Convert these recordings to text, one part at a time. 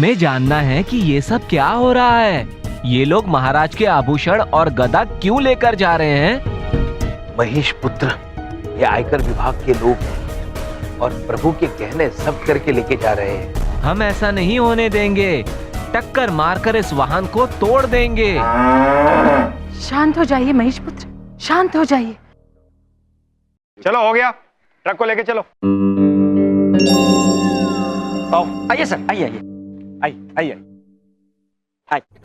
हमें जानना है कि ये सब क्या हो रहा है। ये लोग महाराज के आभूषण और गदा क्यों लेकर जा रहे हैं? महेश पुत्र, ये आयकर विभाग के लोग हैं और प्रभु के गहने सब करके लेके जा रहे हैं। हम ऐसा नहीं होने देंगे। टक्कर मारकर इस वाहन को तोड़ देंगे। शांत हो जाइए महेश पुत्र, शांत हो जाइए। चलो हो गया, ट्रक को लेके चलो। आइए सर, आइए आइए आइए।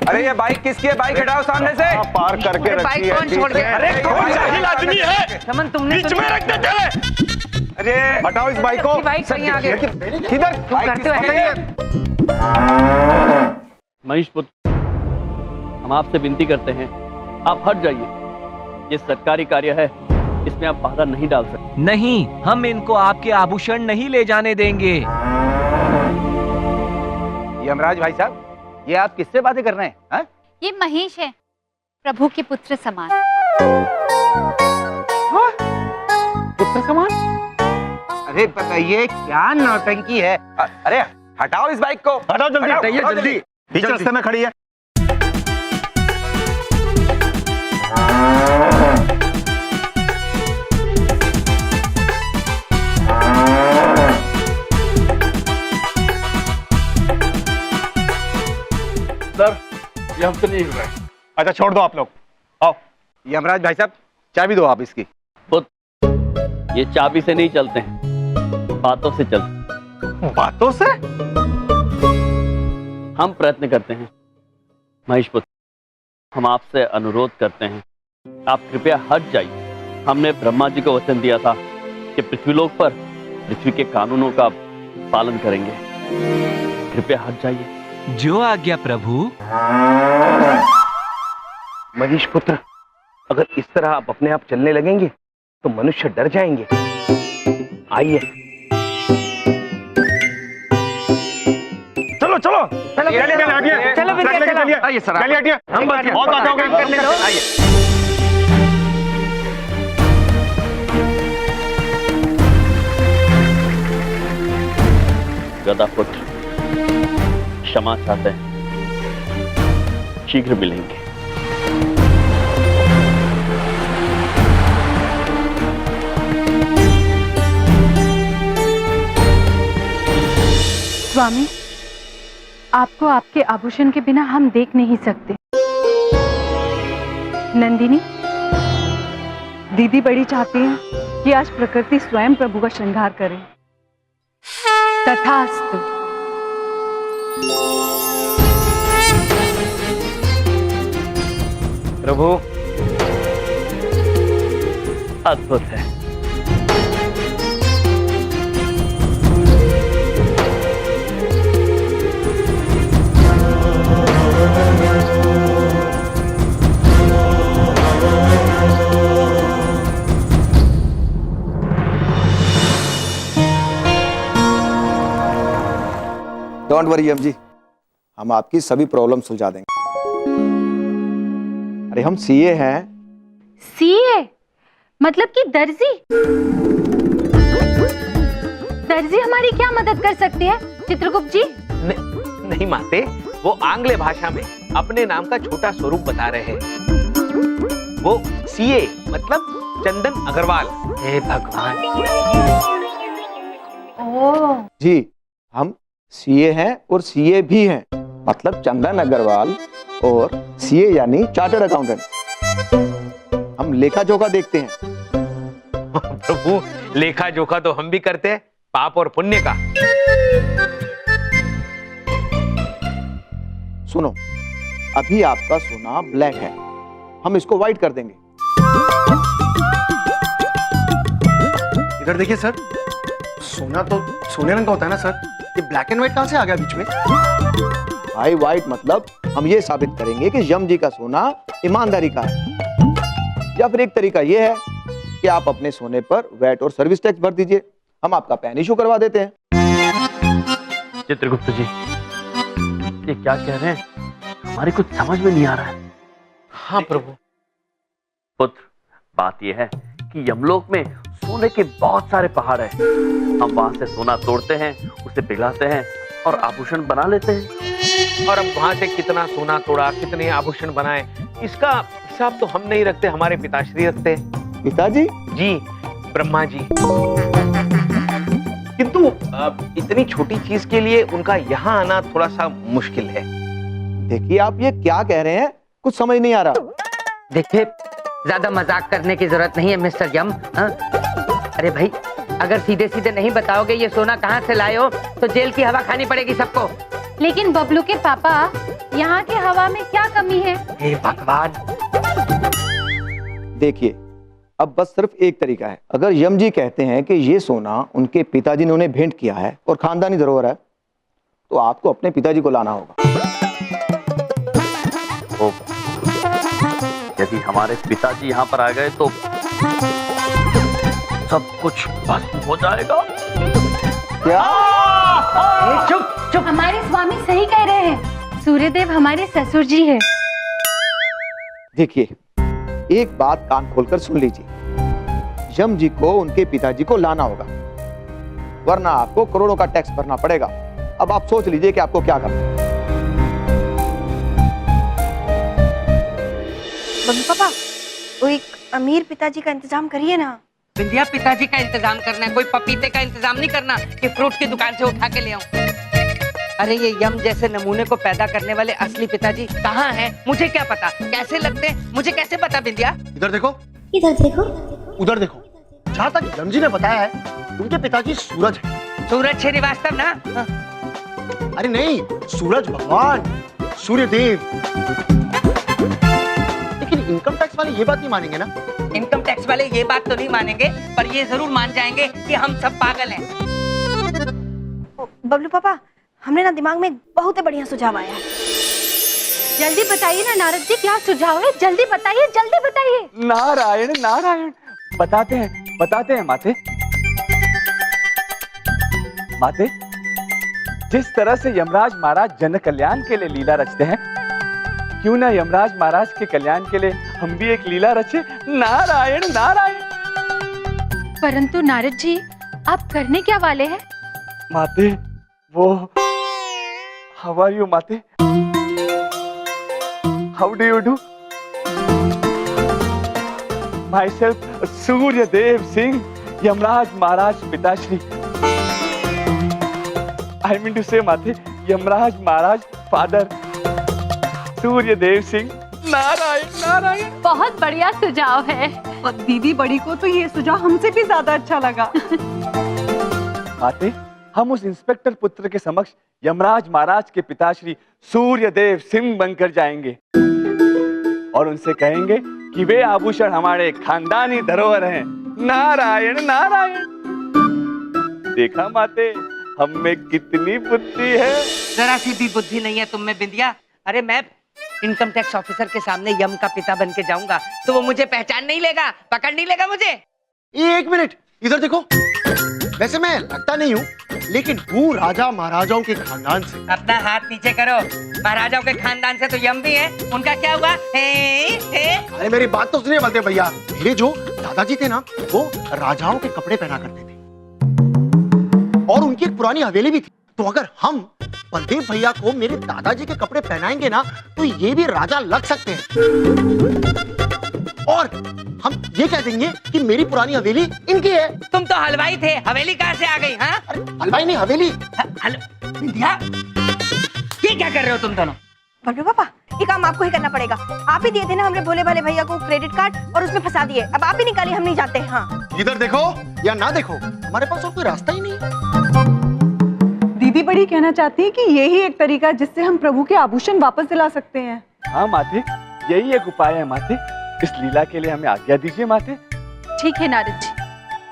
अरे ये बाइक किसकी है? बाइक हटाओ सामने से। पार करके रखी है। कौन छोड़ गया? अरे कौन जाहिल आदमी है? चमन तुमने बीच में रख दे चले। अरे हटाओ इस बाइक को। बाइक कहीं आगे। किधर करते हो ऐसे? महेश पुत्र, हम आपसे विनती करते हैं, आप हट जाइए। ये सरकारी कार्य है, इसमें आप बाधा नहीं डाल सकते। नहीं, हम इनको आपके आभूषण नहीं ले जाने देंगे। यमराज भाई साहब, ये आप किससे बातें कर रहे हैं? हा? ये महेश है, प्रभु के पुत्र समान। पुत्र समान? अरे बताइए क्या नौटंकी है? अरे हटाओ इस बाइक को। हटाओ जल्दी, हटाओ जल्दी। बीच रास्ते में खड़ी है। सर, ये हमसे नहीं हो रहा है। अच्छा छोड़ दो आप लोग, आओ। यमराज भाई साहब, चाबी दो आप इसकी। पुत्र, ये चाबी से नहीं चलते हैं, बातों से चलते हैं। बातों से? हम प्रयत्न करते हैं। महेश पुत्र, हम आपसे अनुरोध करते हैं, आप कृपया हट जाइए। हमने ब्रह्मा जी को वचन दिया था कि पृथ्वीलोक पर पृथ्वी के कानूनों का पालन करेंगे। कृपया हट जाइए। जो आज्ञा प्रभु। महेश पुत्र, अगर इस तरह आप अपने आप चलने लगेंगे तो मनुष्य डर जाएंगे। आइए। चलो चलो चलिए, हटिए। चलो विद्या, ट्रक लेके चलो। चलिए। आइए सर, चलिए हटिए। हम बहुत बातें हो गई। आइए। गदा पुत्र, क्षमा चाहते हैं, शीघ्र मिलेंगे। स्वामी, आपको आपके आभूषण के बिना हम देख नहीं सकते। नंदिनी, दीदी बड़ी चाहती है कि आज प्रकृति स्वयं प्रभु का श्रृंगार करे। तथास्तु। प्रभु, अद्भुत है। डोंट वरी एम जी, हम आपकी सभी प्रॉब्लम सुलझा देंगे। अरे हम सीए हैं। सीए मतलब कि दर्जी। दर्जी हमारी क्या मदद कर सकती है चित्रगुप्त जी? नहीं माते, वो आंग्ल भाषा में अपने नाम का छोटा स्वरूप बता रहे हैं। वो सीए मतलब चंदन अग्रवाल। हे भगवान। ओह, जी, हम सीए हैं और सीए भी हैं, मतलब चंदन अग्रवाल और सीए यानी चार्टर्ड अकाउंटेंट। हम लेखा जोखा देखते हैं। प्रभु, लेखा जोखा तो हम भी करते हैं, पाप और पुण्य का। सुनो, अभी आपका सोना ब्लैक है, हम इसको व्हाइट कर देंगे। इधर देखिए सर, सोना तो सोने रंग का होता है ना सर, ये ब्लैक एंड व्हाइट कहां से आ गया बीच में? भाई व्हाइट मतलब हम ये साबित करेंगे कि यम जी का सोना ईमानदारी का है। या फिर एक तरीका ये है कि आप अपने सोने पर वैट और सर्विस टैक्स भर दीजिए, हम आपका पैन इशू करवा देते हैं। चित्रगुप्त जी, ये क्या कह रहे हैं? हमारी कुछ समझ में नहीं आ रहा है। हाँ प्रभु। पुत्र, बात यह है कि यमलोक में सोने के बहुत सारे पहाड़ हैं। हम वहां से सोना तोड़ते हैं, उसे पिघलाते हैं और आभूषण बना लेते हैं। और अब वहां से कितना सोना तोड़ा, कितने आभूषण बनाए, इसका हिसाब तो हम नहीं रखते, हमारे पिताश्री रखते हैं। पिताजी? जी, ब्रह्मा जी। किंतु इतनी छोटी चीज के लिए उनका यहाँ आना थोड़ा सा मुश्किल है। देखिए आप ये क्या कह रहे हैं, कुछ समझ नहीं आ रहा। देखिए, ज्यादा मजाक करने की जरूरत नहीं है मिस्टर यम। हाँ? अरे भाई, अगर सीधे सीधे नहीं बताओगे ये सोना कहाँ से लाए हो तो जेल की हवा खानी पड़ेगी सबको। लेकिन बबलू के पापा, यहाँ की हवा में क्या कमी है? हे भगवान। देखिए, अब बस सिर्फ एक तरीका है। अगर यम जी कहते हैं कि ये सोना उनके पिताजी ने उन्हें भेंट किया है और खानदानी धरोहर है, तो आपको अपने पिताजी को लाना होगा। यदि हमारे पिताजी यहाँ पर आ गए तो सब कुछ भस्म हो जाएगा। क्या? चुप चुप। हमारे स्वामी सही कह रहे हैं, सूर्यदेव हमारे ससुर जी है। देखिए, एक बात कान खोलकर सुन लीजिए। यम जी को उनके पिताजी को लाना होगा, वरना आपको करोड़ों का टैक्स भरना पड़ेगा। अब आप सोच लीजिए कि आपको क्या करना है। बबलू पापा, वो एक अमीर पिताजी का इंतजाम करिए ना। बिंदिया, पिताजी का इंतजाम करना है, कोई पपीते का इंतजाम नहीं करना कि फ्रूट की दुकान से उठा के ले आऊं। अरे ये यम जैसे नमूने को पैदा करने वाले असली पिताजी कहाँ हैं? मुझे क्या पता कैसे लगते हैं, मुझे कैसे पता बिंदिया? इधर देखो, इधर देखो, उधर देखो। जहाँ तक यम जी ने बताया है, उनके पिताजी सूरज है। सूरज श्रीवास्तव ना? हाँ। अरे नहीं, सूरज भगवान, सूर्यदेव। लेकिन इनकम टैक्स वाले ये बात नहीं मानेंगे ना? इनकम टैक्स वाले ये बात तो नहीं मानेंगे, पर ये जरूर मान जाएंगे कि हम सब पागल हैं। बबलू पापा, हमने ना दिमाग में एक बहुत ही बढ़िया सुझाव आया है। जल्दी बताइए ना नारद जी, क्या सुझाव है? जल्दी बताइए, जल्दी बताइए। नारायण नारायण, बताते हैं माते। माते, जिस तरह से यमराज महाराज जन कल्याण के लिए लीला रचते हैं, क्यों ना यमराज महाराज के कल्याण के लिए हम भी एक लीला रचे। नारायण नारायण। परंतु नारद जी, आप करने क्या वाले हैं? माते, वो हाउ आर यू माते? How do you do? Myself Suryadev Singh, Yamraj Maharaj पिताश्री। आई मीन टू से माते, यमराज महाराज फादर, सूर्यदेव सिंह। नारायण नारायण। बहुत बढ़िया सुझाव है। और दीदी बड़ी को तो ये सुझाव हमसे भी ज्यादा अच्छा लगा। माते, हम उस इंस्पेक्टर पुत्र के समक्ष यमराज महाराज के पिताश्री सूर्यदेव सिंह बनकर जाएंगे और उनसे कहेंगे कि वे आभूषण हमारे खानदानी धरोहर हैं। नारायण नारायण। देखा माते, हम में कितनी बुद्धि है। जरा सी भी बुद्धि नहीं है तुम में बिंदिया। अरे मैं इनकम टैक्स ऑफिसर के सामने यम का पिता बन के जाऊंगा तो वो मुझे पहचान नहीं लेगा, पकड़ नहीं लेगा मुझे। एक मिनट, इधर देखो। वैसे मैं लगता नहीं हूँ, लेकिन हूँ राजा महाराजाओं के खानदान से। अपना हाथ नीचे करो। महाराजाओं के खानदान से तो यम भी है, उनका क्या हुआ? अरे मेरी बात तो सुनिए बलदेव भैया। मेरे जो दादाजी थे ना, वो राजाओं के कपड़े पहना करते थे और उनकी एक पुरानी हवेली भी थी। तो अगर हम बलदेव भैया को मेरे दादाजी के कपड़े पहनाएंगे ना, तो ये भी राजा लग सकते हैं और हम ये कह देंगे कि मेरी पुरानी हवेली इनकी है। तुम तो हलवाई थे, हवेली कहाँ से आ गई? हाँ? अरे हलवाई नहीं, हवेली। बिंदिया, ये क्या कर रहे हो तुम दोनों? बबलू पापा, ये काम आपको ही करना पड़ेगा। आप ही दिए थे ना हमने भोले भाले भैया को क्रेडिट कार्ड और उसमें फंसा दिए। अब आप ही निकालिए, हम नहीं जाते। हाँ, इधर देखो या ना देखो, हमारे पास और कोई रास्ता ही नहीं है। दीदी बड़ी कहना चाहती है कि यही एक तरीका है जिससे हम प्रभु के आभूषण वापस दिला सकते हैं। हाँ माते, यही एक उपाय है माते। इस लीला के लिए हमें आज्ञा दीजिए माते। ठीक है नारद जी,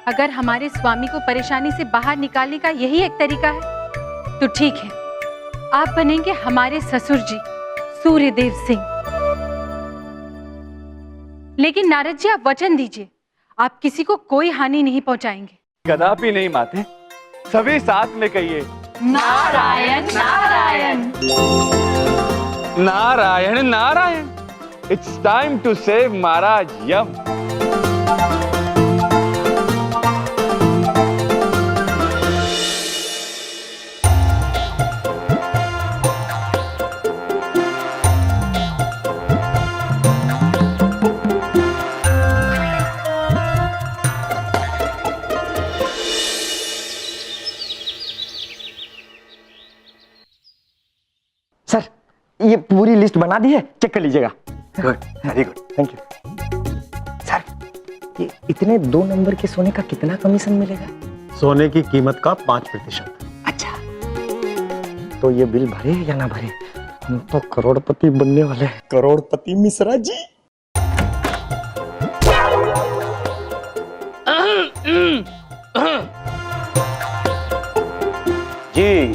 अगर हमारे स्वामी को परेशानी से बाहर निकालने का यही एक तरीका है तो ठीक है, आप बनेंगे हमारे ससुर जी सूर्यदेव सिंह। लेकिन नारद जी, आप वचन दीजिए, आप किसी को कोई हानि नहीं पहुंचाएंगे। कदापि नहीं माते, सभी साथ में कहिए Narayan Narayan. Narayan Narayan. It's time to save Maharaj Yam. List बना दी है, चेक कर लीजिएगा। Good, very good, thank you sir. ये इतने 2 नंबर के सोने का कितना कमीशन मिलेगा? सोने की कीमत का 5%। अच्छा, तो ये बिल भरे या ना भरे, हम तो करोड़पति बनने वाले हैं। करोड़पति मिश्रा जी। जी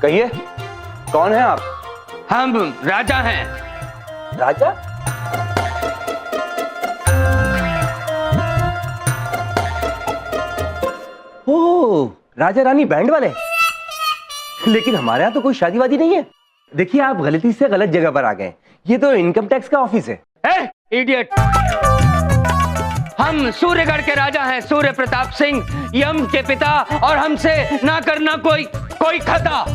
कहिए, कौन है आप? हम राजा हैं। राजा? ओ, राजा रानी बैंड वाले। लेकिन हमारे यहाँ तो कोई शादी वादी नहीं है। देखिए, आप गलती से गलत जगह पर आ गए। ये तो इनकम टैक्स का ऑफिस है। इडियट! हम सूर्यगढ़ के राजा हैं, सूर्य प्रताप सिंह, यम के पिता, और हमसे ना करना कोई खता।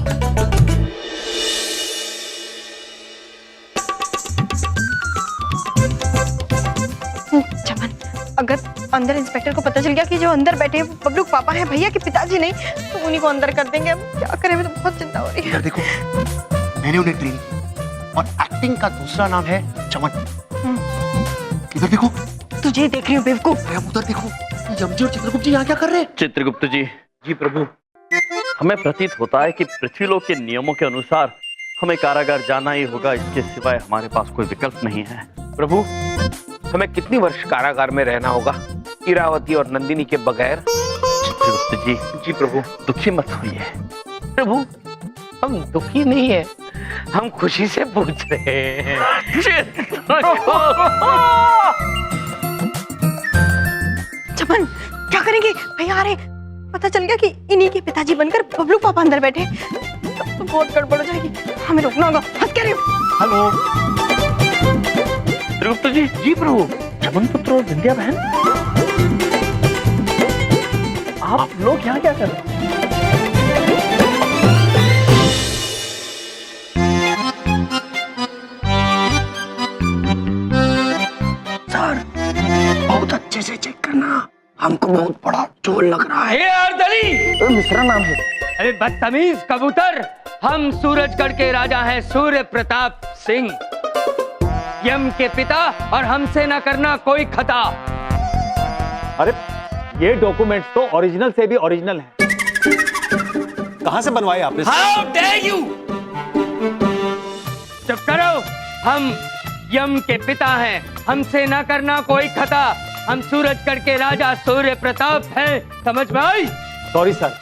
चमन, अगर अंदर इंस्पेक्टर को पता चल गया कि जो अंदर बैठे हैं वो बबलू पापा हैं, भैया के पिताजी नहीं, तो उन्हीं को अंदर कर देंगे। अब क्या करें, मुझे तो बहुत चिंता हो रही है। इधर देखो, मैंने उन्हें ट्रेन किया और एक्टिंग का दूसरा नाम है चमन। इधर देखो। तुझे देख रही हूँ बेवकूफ। अरे उधर देखो, यमजी और चित्रगुप्त जी यहाँ क्या कर रहे हैं? चित्रगुप्त जी। जी प्रभु। हमें प्रतीत होता है कि पृथ्वीलोक के नियमों के अनुसार हमें कारागार जाना ही होगा, इसके सिवाय हमारे पास कोई विकल्प नहीं है। प्रभु, हमें कितनी वर्ष कारागार में रहना होगा, इरावती और नंदिनी के बगैर? चित्रगुप्त जी। जी प्रभु। दुखी मत होइए। प्रभु, हम दुखी नहीं है, हम खुशी से पूछ रहे हैं। चमन, क्या करेंगे? भैया आ रहे। पता चल गया कि इन्हीं के पिताजी बनकर बबलू पापा अंदर बैठे, तब तो बहुत गड़बड़ हो जाएगी। हमें रोकना होगा। हंस कह रही हूँ। हेलो चित्रगुप्त जी। जी प्रभु। चमन पुत्र और विंध्या बहन, आप लोग यहाँ क्या कर रहे हैं? सर, बहुत अच्छे से चेक करना, हमको बहुत बड़ा चोर लग रहा है। अर्दली! मिश्रा नाम है। अरे बदतमीज कबूतर, हम सूरजगढ़ के राजा हैं, सूर्य प्रताप सिंह, यम के पिता, और हमसे ना करना कोई खता। अरे ये डॉक्यूमेंट्स तो ओरिजिनल से भी ओरिजिनल हैं। कहां से बनवाए आपने? How dare you! चुप करो। हम यम के पिता हैं, हमसे ना करना कोई खता। हम सूरजगढ़ के राजा सूर्य प्रताप हैं, समझ में आई? सॉरी सर,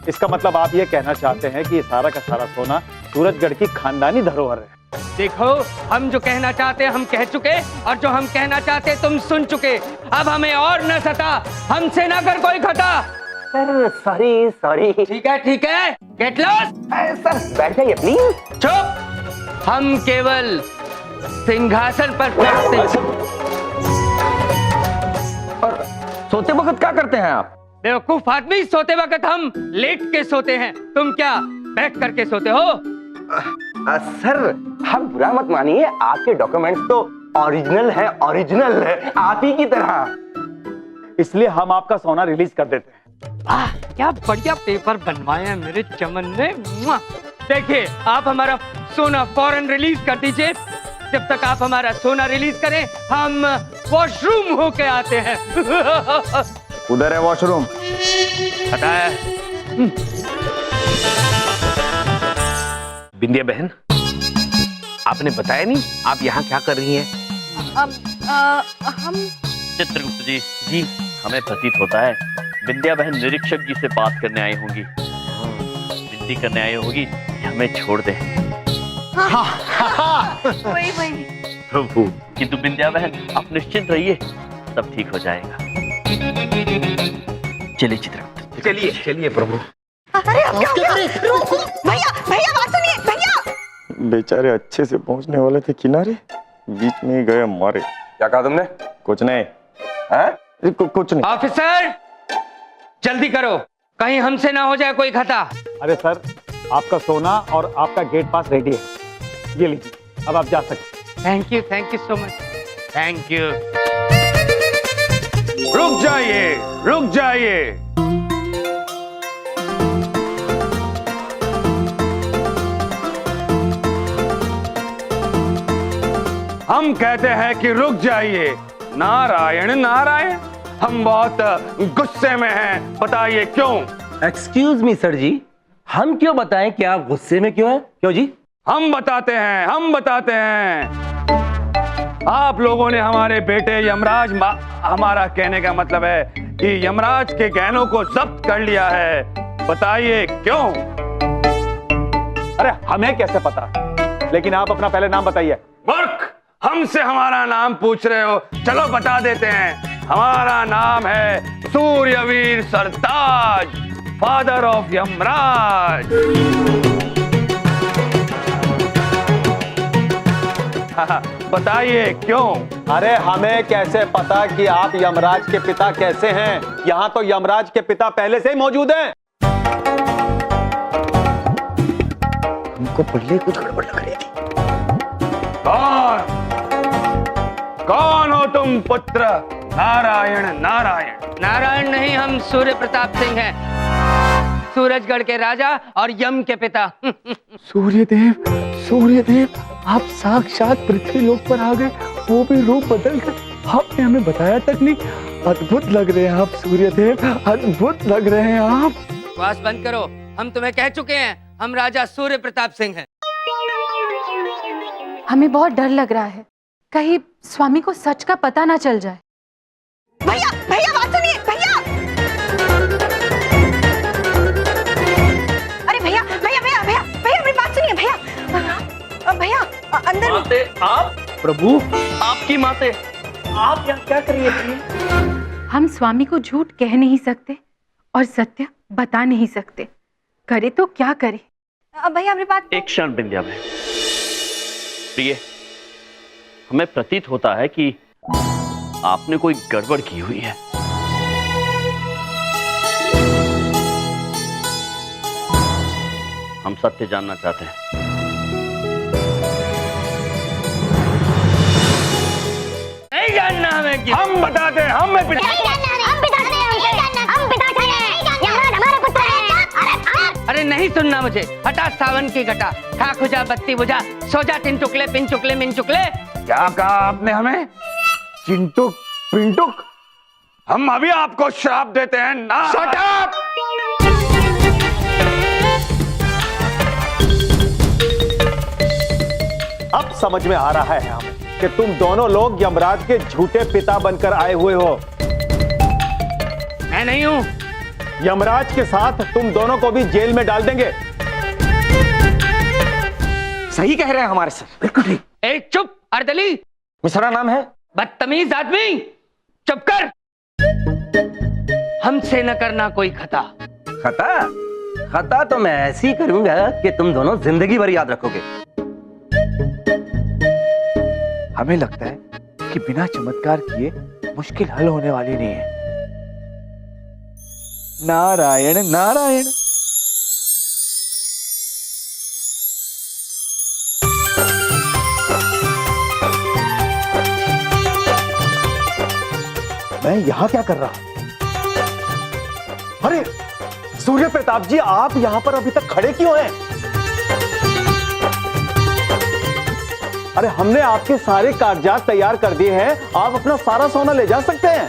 इसका मतलब आप ये कहना चाहते हैं कि ये सारा का सारा सोना सूरजगढ़ की खानदानी धरोहर है। देखो, हम जो कहना चाहते हम कह चुके, और जो हम कहना चाहते तुम सुन चुके। अब हमें और न सता, हमसे ना कर कोई खता। Sir sorry. ठीक है, गेट लॉस्ट। सर बैठ जाइए प्लीज। चुप, हम केवल सिंहासन पर बैठते हैं। और सोते वक्त क्या करते हैं आप? बेवकूफ आदमी, सोते वक्त हम लेट के सोते हैं, तुम क्या बैठ करके सोते हो? सर, आप बुरा मत मानिए, आपके डॉक्यूमेंट्स तो ओरिजिनल है, आप ही की तरह। इसलिए हम आपका सोना रिलीज कर देते हैं। क्या बढ़िया पेपर बनवाए हैं मेरे चमन ने। मुआ। देखिए, आप हमारा सोना फौरन रिलीज कर दीजिए। जब तक आप हमारा सोना रिलीज करें, हम वॉशरूम होके आते हैं। उधर है वॉशरूम। पता है। बिंदिया बहन, आपने बताया नहीं आप यहाँ क्या कर रही हैं? हम चित्रगुप्त जी। जी, हमें प्रतीत होता है विंध्या बहन निरीक्षक जी से बात करने आई होंगी, विनती करने आई होगी कि हमें छोड़ दे। वही। प्रभु, किंतु विंध्या बहन आप निश्चिंत रहिए, सब ठीक हो जाएगा। चलिए चित्रगुप्त। चलिए प्रभु। अरे अब क्या कर रहे? भैया बात सुनिए भैया। बेचारे अच्छे से पहुंचने वाले थे किनारे, बीच में ही गए मारे। क्या कहा तुमने? कुछ नहीं। कुछ नहीं। ऑफिसर, जल्दी करो, कहीं हमसे ना हो जाए कोई खता। अरे सर, आपका सोना और आपका गेट पास रेडी है, ये लीजिए, अब आप जा सकते। Thank you so much. Thank you. रुक जाइए। हम कहते हैं कि रुक जाइए। नारायण नारायण, हम बहुत गुस्से में हैं, बताइए क्यों? एक्सक्यूज मी सर जी, हम क्यों बताएं कि आप गुस्से में क्यों हैं? क्यों जी? हम बताते हैं, हम बताते हैं। आप लोगों ने हमारे बेटे यमराज, हमारा कहने का मतलब है कि यमराज के गहनों को जब्त कर लिया है। बताइए क्यों? अरे हमें कैसे पता, लेकिन आप अपना पहले नाम बताइए। मूर्ख, हमसे हमारा नाम पूछ रहे हो? चलो बता देते हैं। हमारा नाम है सूर्यवीर सरताज, फादर ऑफ यमराज। बताइए क्यों? अरे हमें कैसे पता कि आप यमराज के पिता कैसे हैं? यहाँ तो यमराज के पिता पहले से ही मौजूद हैं। हमको पहले कुछ गड़बड़ लग रही थी। कौन हो तुम पुत्र? नारायण नारायण। नारायण नहीं, हम सूर्य प्रताप सिंह हैं, सूरजगढ़ के राजा और यम के पिता। सूर्यदेव, सूर्यदेव, आप साक्षात पृथ्वी लोक पर आ गए, वो भी रूप बदल कर। आपने हमें बताया तक नहीं। अद्भुत लग रहे हैं आप सूर्यदेव, अद्भुत लग रहे हैं आप। बकवास बंद करो, हम तुम्हें कह चुके हैं, हम राजा सूर्य प्रताप सिंह हैं। हमें बहुत डर लग रहा है, कहीं स्वामी को सच का पता ना चल जाए। भैया भैया बात सुनिए भैया। अरे भैया भैया भैया भैया भैया मेरी बात सुनिए भैया। भैया अंदर माते आप? प्रभु, आपकी माते, आप यहाँ क्या कर रही हैं? हम स्वामी को झूठ कह नहीं सकते और सत्य बता नहीं सकते, करे तो क्या करे। भैया मेरी बात। एक क्षण विंध्या में प्रिय, हमें प्रतीत होता है कि आपने कोई गड़बड़ की हुई है। हम सत्य जानना चाहते हैं। नहीं जानना हमें क्यों? हम बताते हैं, हम अरे नहीं सुनना मुझे, हटा सावन की घटा, खा खुजा बत्ती बुझा, सो जा तिन टुकले पिन चुकले मिन चुकले। क्या कहा आपने हमें? चिंटुक पिंटुक? हम अभी आपको श्राप देते हैं ना। Shut up! अब समझ में आ रहा है हमें कि तुम दोनों लोग यमराज के झूठे पिता बनकर आए हुए हो। मैं नहीं हूं। यमराज के साथ तुम दोनों को भी जेल में डाल देंगे। सही कह रहे हैं हमारे सर, बिल्कुल ठीक। ए चुप अर्दली, मिश्रा नाम है। बदतमीज आदमी, चुप कर। हमसे न करना कोई खता। खता? खता तो मैं ऐसी करूंगा कि तुम दोनों जिंदगी भर याद रखोगे। हमें लगता है कि बिना चमत्कार किए मुश्किल हल होने वाली नहीं है। नारायण नारायण। मैं यहाँ क्या कर रहा हूं? अरे सूर्य प्रताप जी, आप यहाँ पर अभी तक खड़े क्यों हैं? अरे हमने आपके सारे कागजात तैयार कर दिए हैं, आप अपना सारा सोना ले जा सकते हैं।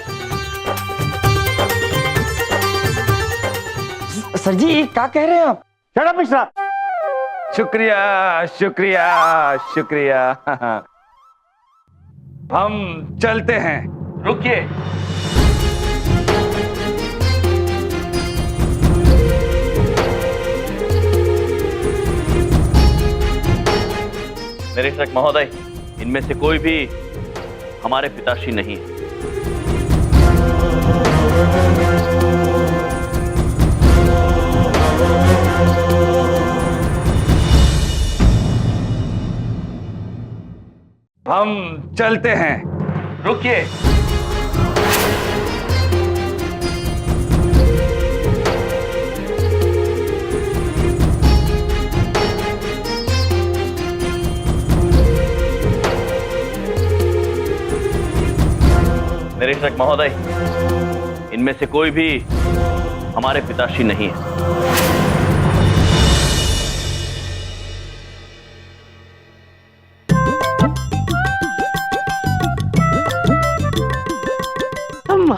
सर जी क्या कह रहे हैं आप? Shut up Mishra. शुक्रिया शुक्रिया शुक्रिया। हम चलते हैं। रुकिए, निरीक्षक महोदय, इनमें से कोई भी हमारे पिताश्री नहीं है। हम चलते हैं। रुकिए, निरीक्षक महोदय, इनमें से कोई भी हमारे पिताश्री नहीं है।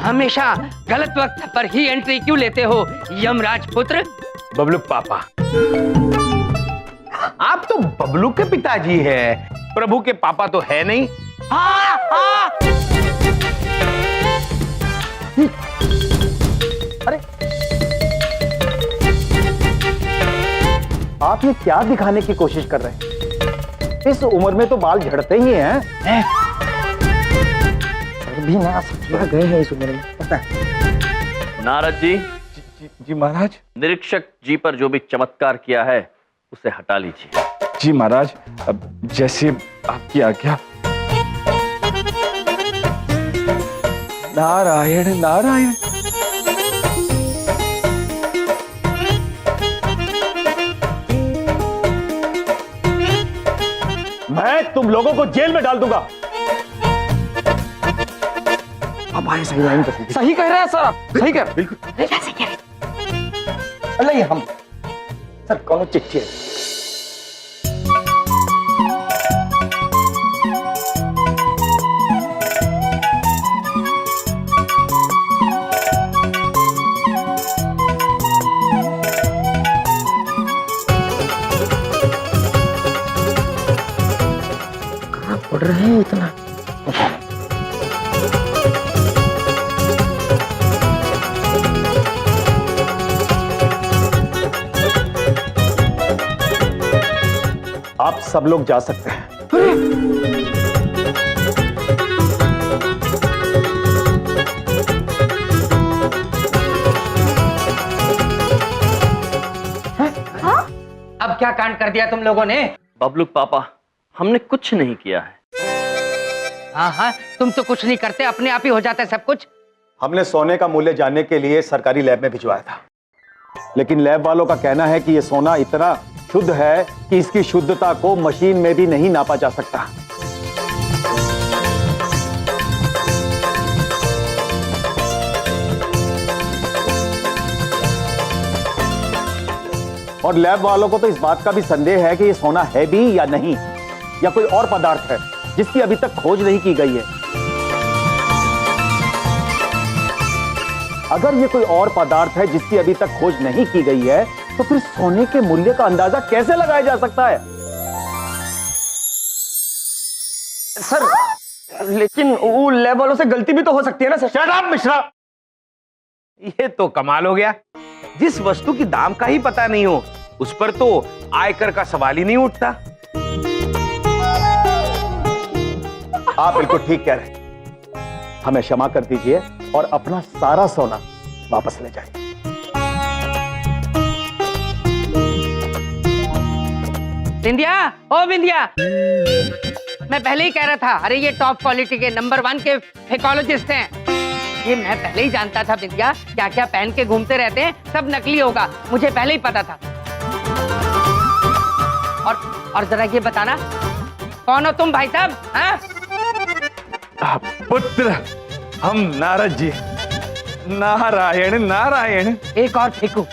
हमेशा गलत वक्त पर ही एंट्री क्यों लेते हो यमराज पुत्र? बबलू पापा, आप तो बबलू के पिताजी है, प्रभु के पापा तो है नहीं। हाँ, हाँ। अरे आप ये क्या दिखाने की कोशिश कर रहे हैं? इस उम्र में तो बाल झड़ते ही हैं। भी ना सचमुच गए हैं इस उम्र में, पता है। नारद जी, जी महाराज। निरीक्षक जी पर जो भी चमत्कार किया है उसे हटा लीजिए। जी महाराज, अब जैसे आपकी आज्ञा। नारायण नारायण। मैं तुम लोगों को जेल में डाल दूंगा। अब आए सही लाइन पर। सही कह रहे हैं सर, आप सही कह रहे हैं। बिल्कुल। अरे हम सर कौन चिट्ठी है? कहाँ पढ़ रहे हैं इतना? आप सब लोग जा सकते हैं। अब क्या कांड कर दिया तुम लोगों ने? बबलू पापा, हमने कुछ नहीं किया है। हाँ हाँ, तुम तो कुछ नहीं करते, अपने आप ही हो जाता है सब कुछ। हमने सोने का मूल्य जानने के लिए सरकारी लैब में भिजवाया था, लेकिन लैब वालों का कहना है कि यह सोना इतना शुद्ध है कि इसकी शुद्धता को मशीन में भी नहीं नापा जा सकता। और लैब वालों को तो इस बात का भी संदेह है कि यह सोना है भी या नहीं, या कोई और पदार्थ है जिसकी अभी तक खोज नहीं की गई है। अगर ये कोई और पदार्थ है जिसकी अभी तक खोज नहीं की गई है, तो फिर सोने के मूल्य का अंदाजा कैसे लगाया जा सकता है? सर, लेकिन वो लैब वालों से गलती भी तो हो सकती है ना सर। शट अप मिश्रा, ये तो कमाल हो गया। जिस वस्तु की दाम का ही पता नहीं हो, उस पर तो आयकर का सवाल ही नहीं उठता। आप बिल्कुल ठीक कह रहे हैं। हमें क्षमा कर दीजिए और अपना सारा सोना वापस ले जाइए। बिंदिया, ओ बिंदिया, मैं पहले ही कह रहा था, अरे ये टॉप क्वालिटी के नंबर 1 के फेकोलॉजिस्ट हैं। ये मैं पहले ही जानता था बिंदिया, क्या क्या पहन के घूमते रहते हैं, सब नकली होगा, मुझे पहले ही पता था। और जरा ये बताना, कौन हो तुम भाई साहब? हाँ? पुत्र, हम नारद जी। नारायण नारायण। एक और फेंकू।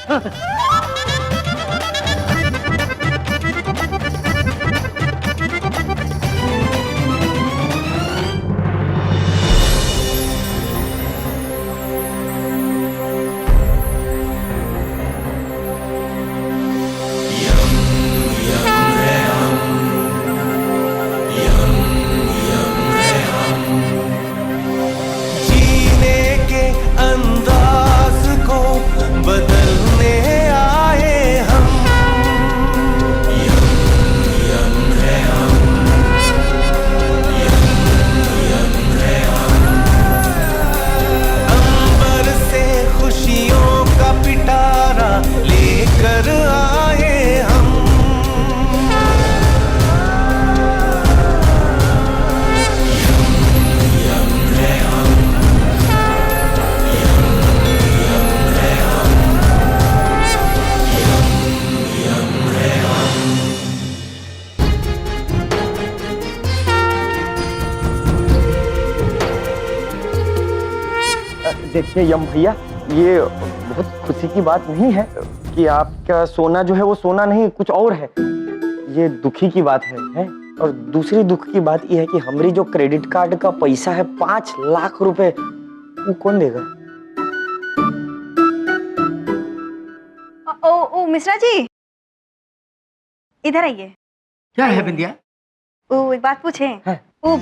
देखिए यम भैया, ये बहुत खुशी की बात नहीं है कि आपका सोना जो है वो सोना नहीं कुछ और है। ये दुखी की बात है? और दूसरी दुख की बात यह है कि हमारी जो क्रेडिट कार्ड का पैसा है 5 लाख रुपए, वो कौन देगा? ओ मिश्रा जी, इधर आइए। क्या है बिंदिया? ओ एक बात पूछे। हाँ। ओ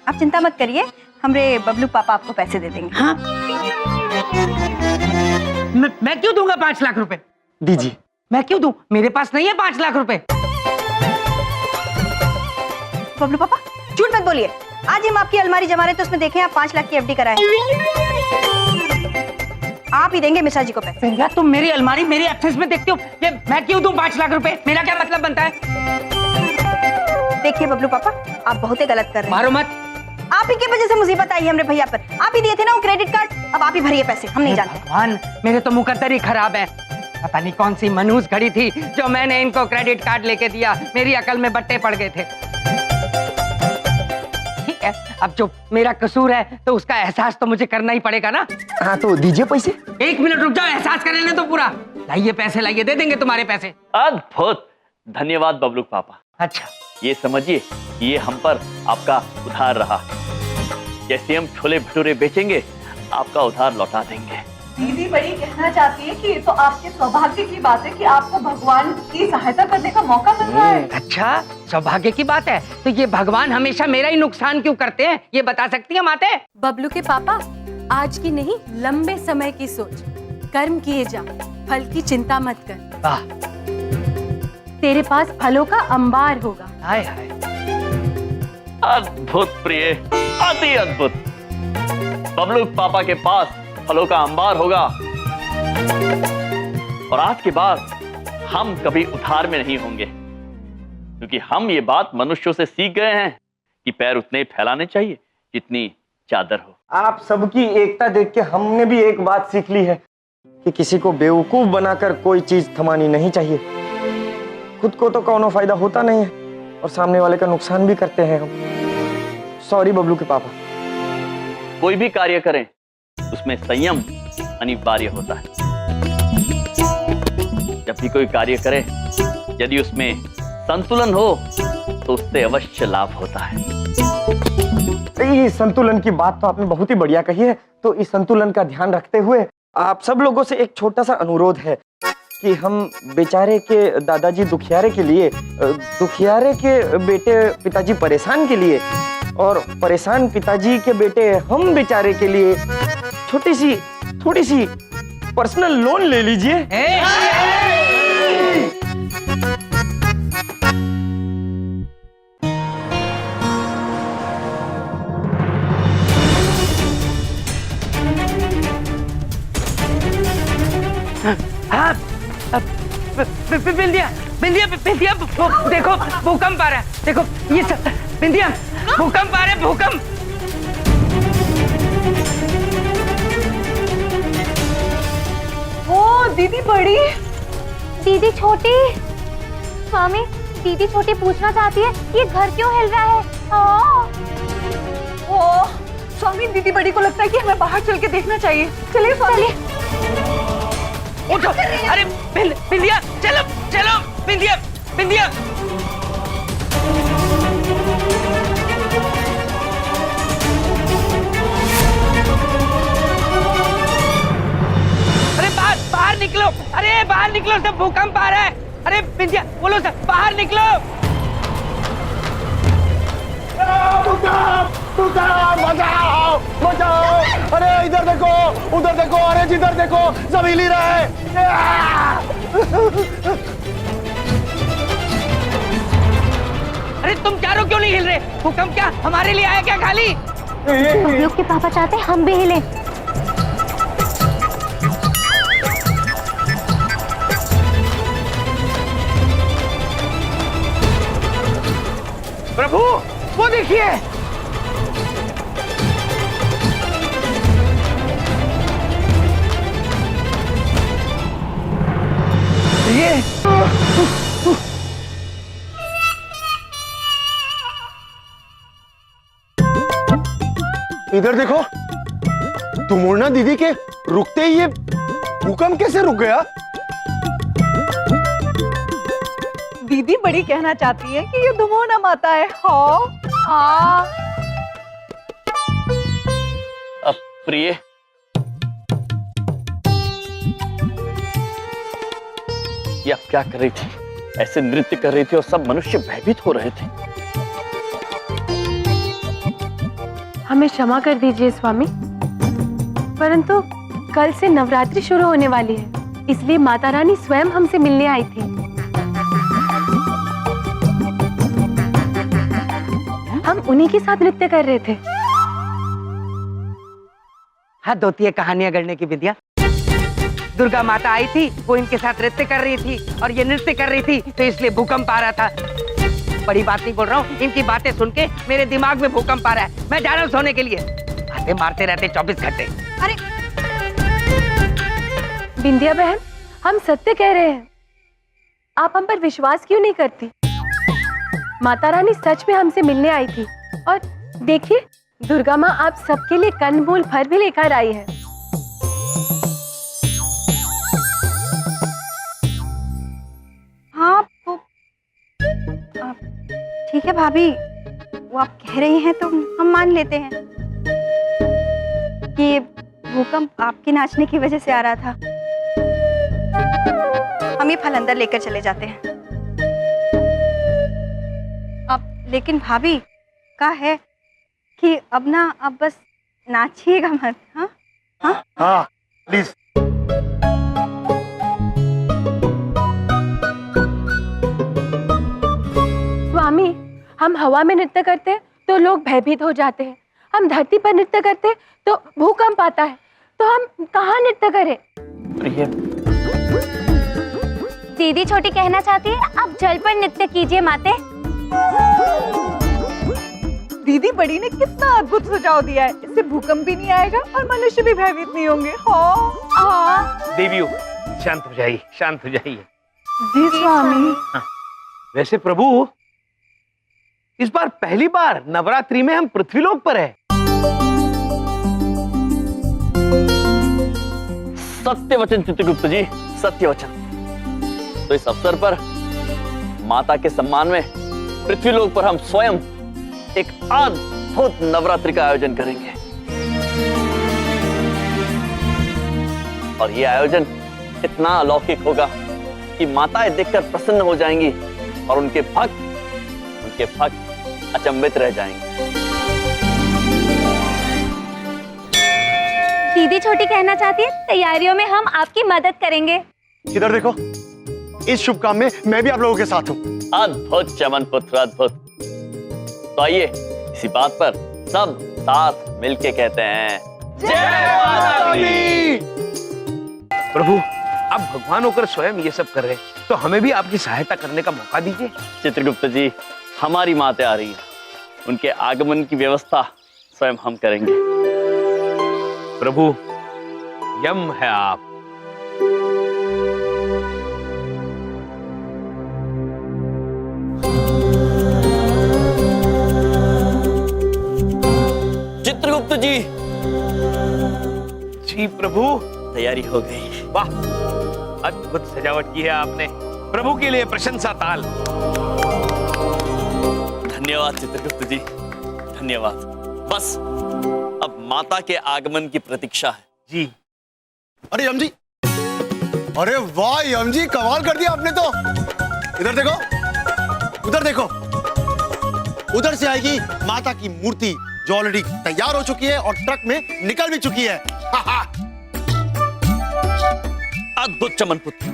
आप चिंता मत करिए, हमरे बबलू पापा आपको पैसे दे देंगे। हाँ? मैं क्यों दूंगा 5 लाख रुपए? दीजिए। मैं क्यों दूं? मेरे पास नहीं है 5 लाख रुपए। बबलू पापा झूठ मत बोलिए, आज हम आपकी अलमारी जमा रहे थे, उसमें देखें आप 5 लाख की एफडी कराए। आप ही देंगे मिश्रा जी को पैसे। बिंदिया, तुम मेरी अलमारी मेरी एक्सेस में देखते हो, ये मैं क्यों दूं 5 लाख रुपए? मेरा क्या मतलब बनता है? देखिए बबलू पापा, आप बहुत ही गलत कर रहे हैं। मारो मत। आप ही की वजह से मुसीबत आई है हमरे भैया पर। आप ही दिए थे ना वो क्रेडिट कार्ड, अब आप ही भरिए पैसे, हम नहीं जानते। भगवान, मेरे तो मुकद्दर ही खराब है। पता नहीं कौन सी मनहूस घड़ी थी जो मैंने इनको क्रेडिट कार्ड लेके दिया, मेरी अकल में बट्टे पड़ गए थे। ठीक है, अब जो मेरा कसूर है तो उसका एहसास तो मुझे करना ही पड़ेगा ना। हाँ तो दीजिए पैसे। 1 मिनट रुक जाओ, एहसास कर लेने तो पूरा। लाइए पैसे, लाइए, दे देंगे तुम्हारे पैसे। अद्भुत, धन्यवाद बबलू पापा। अच्छा, ये समझिए कि ये हम पर आपका उधार रहा। जैसे हम छोले भटूरे बेचेंगे, आपका उधार लौटा देंगे। दीदी बड़ी कहना चाहती है कि ये तो आपके सौभाग्य की बात है कि आपको भगवान की सहायता करने का मौका मिल रहा है। अच्छा, सौभाग्य की बात है तो ये भगवान हमेशा मेरा ही नुकसान क्यों करते हैं, ये बता सकती है माते? बबलू के पापा, आज की नहीं लंबे समय की सोच, कर्म किए जा, फल की चिंता मत कर। वाह, तेरे पास फलों का अंबार होगा। हाय हाय, अद्भुत प्रिय, अति अद्भुत। बबलू पापा के पास फलों का अंबार होगा और आज के बाद हम कभी उधार में नहीं होंगे, क्योंकि हम ये बात मनुष्यों से सीख गए हैं कि पैर उतने ही फैलाने चाहिए जितनी चादर हो। आप सबकी एकता देख के हमने भी एक बात सीख ली है कि किसी को बेवकूफ बनाकर कोई चीज थमानी नहीं चाहिए। खुद को तो कोनो फायदा होता नहीं है और सामने वाले का नुकसान भी करते हैं हम। सॉरी बबलू के पापा। कोई भी कार्य करें उसमें संयम अनिवार्य होता है। जब भी कोई कार्य करे, यदि उसमें संतुलन हो तो उससे अवश्य लाभ होता है। ये संतुलन की बात तो आपने बहुत ही बढ़िया कही है। तो इस संतुलन का ध्यान रखते हुए आप सब लोगों से एक छोटा सा अनुरोध है कि हम बेचारे के दादाजी दुखियारे के लिए, दुखियारे के बेटे पिताजी परेशान के लिए और परेशान पिताजी के बेटे हम बेचारे के लिए थोड़ी सी पर्सनल लोन ले लीजिए। हाँ, बिंदिया, बिंदिया, बिंदिया, देखो भूकंप आ रहा है। देखो ये बिंदिया, भूकंप आ रहा है, भूकंप। ओ दीदी बड़ी, दीदी छोटी। स्वामी, दीदी छोटी पूछना चाहती है ये घर क्यों हिल रहा है? ओ स्वामी, दीदी बड़ी को लगता है कि हमें बाहर चल के देखना चाहिए। चलिए स्वामी। उठो, अरे बिंदिया, चलो चलो, बिंदिया, बिंदिया। अरे बाहर निकलो, अरे बाहर निकलो, सब भूकंप आ रहा है। अरे बिंदिया, बोलो सब बाहर निकलो। बचाओ, बचाओ! अरे इधर देखो, उधर देखो, अरे जिधर देखो सब हिल ही रहा है। अरे तुम चारों क्यों नहीं हिल रहे? भूकंप क्या हमारे लिए आया क्या खाली? बबलू के पापा चाहते हैं हम भी हिले। प्रभु, वो देखिए। ये इधर देखो, तुम उड़ना दीदी के रुकते ही ये भूकंप कैसे रुक गया? दीदी बड़ी कहना चाहती है कि ये धुमोना माता है। हाँ। अब प्रिय, ये आप क्या कर रही थी? ऐसे नृत्य कर रही थी और सब मनुष्य भयभीत हो रहे थे। हमें क्षमा कर दीजिए स्वामी, परंतु कल से नवरात्रि शुरू होने वाली है, इसलिए माता रानी स्वयं हमसे मिलने आई थी। हम उन्हीं के साथ नृत्य कर रहे थे। हद होती है कहानियां गढ़ने की विद्या। दुर्गा माता आई थी, वो इनके साथ नृत्य कर रही थी और ये नृत्य कर रही थी तो इसलिए भूकंप आ रहा था। बड़ी बात नहीं बोल रहा हूँ, इनकी बातें सुन के मेरे दिमाग में भूकंप आ रहा है। मैं जा रहा हूँ सोने के लिए। बातें मारते रहते 24 घंटे। अरे बिंदिया बहन, हम सत्य कह रहे हैं, आप हम पर विश्वास क्यों नहीं करती? माता रानी सच में हमसे मिलने आई थी और देखिए दुर्गा माँ आप सबके लिए कंदमूल फल भी लेकर आई है। हाँ वो ठीक है भाभी, वो आप कह रही हैं तो हम मान लेते हैं कि ये भूकंप आपके नाचने की वजह से आ रहा था। हम ये फल अंदर लेकर चले जाते हैं। अब लेकिन भाभी का है कि अब ना अब बस नाचिएगा मत। हाँ हाँ हाँ प्लीज। स्वामी, हम हवा में नृत्य करते हैं तो लोग भयभीत हो जाते हैं, हम धरती पर नृत्य करते हैं तो भूकंप आता है, तो हम कहाँ नृत्य करें? दीदी छोटी कहना चाहती है आप जल पर नृत्य कीजिए माते। दीदी बड़ी ने कितना अद्भुत सुझाव दिया है, इससे भूकंप भी नहीं आएगा और मनुष्य भी भयभीत नहीं होंगे। हाँ देवियों शांत हो जाइए, शांत हो जाइए। जी स्वामी। वैसे प्रभु, इस बार पहली बार नवरात्रि में हम पृथ्वीलोक पर है। सत्य वचन चित्रगुप्त जी, सत्य वचन। तो इस अवसर पर माता के सम्मान में पृथ्वीलोक पर हम स्वयं एक अद्भुत नवरात्रि का आयोजन करेंगे। और यह आयोजन इतना अलौकिक होगा कि माताएं देखकर प्रसन्न हो जाएंगी और उनके भक्त अचंभित रह जाएंगे। दीदी छोटी कहना चाहती है तैयारियों में हम आपकी मदद करेंगे। इधर देखो, इस शुभ काम में मैं भी आप लोगों के साथ हूँ। अद्भुत चमन पुत्र, अद्भुत। तो आइए इसी बात पर सब साथ मिलके कहते हैं जय माता दी। प्रभु, अब भगवान होकर स्वयं ये सब कर रहे हैं तो हमें भी आपकी सहायता करने का मौका दीजिए। चित्रगुप्त जी, हमारी मातें आ रही हैं, उनके आगमन की व्यवस्था स्वयं हम करेंगे। प्रभु, यम है आप। चित्रगुप्त जी। जी प्रभु। तैयारी हो गई। वाह, अद्भुत सजावट की है आपने। प्रभु के लिए प्रशंसा ताल। धन्यवाद चित्रगुप्त जी, धन्यवाद। बस अब माता के आगमन की प्रतीक्षा है। जी। अरे यम जी, अरे वाह यम जी, कमाल कर दिया आपने तो। इधर देखो, उधर देखो, उधर से आएगी माता की मूर्ति जो ऑलरेडी तैयार हो चुकी है और ट्रक में निकल भी चुकी है। अद्भुत चमन पुत्र।